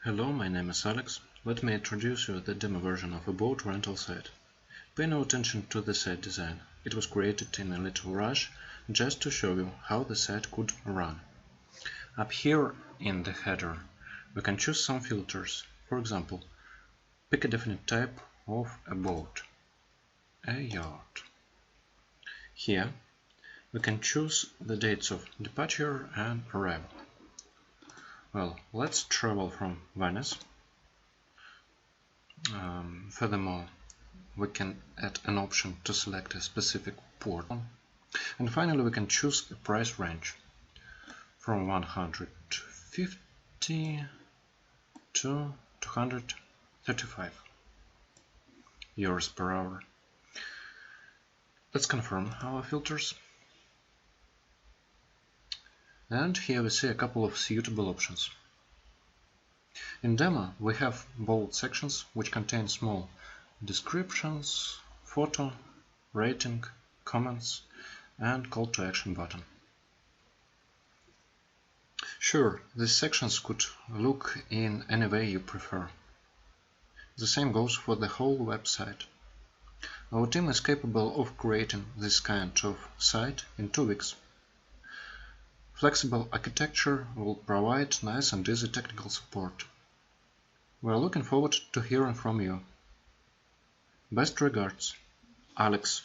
Hello, my name is Alex. Let me introduce you to the demo version of a boat rental site. Pay no attention to the site design. It was created in a little rush just to show you how the site could run. Up here in the header, we can choose some filters. For example, pick a definite type of a boat, a yacht. Here, we can choose the dates of departure and arrival. Well, let's travel from Venice. Furthermore, we can add an option to select a specific port. And finally, we can choose a price range from 150 to 235 euros per hour. Let's confirm our filters. And here we see a couple of suitable options. In demo, we have bold sections which contain small descriptions, photo, rating, comments, and call to action button. Sure, these sections could look in any way you prefer. The same goes for the whole website. Our team is capable of creating this kind of site in 2 weeks. Flexible architecture will provide nice and easy technical support. We are looking forward to hearing from you. Best regards, Alex.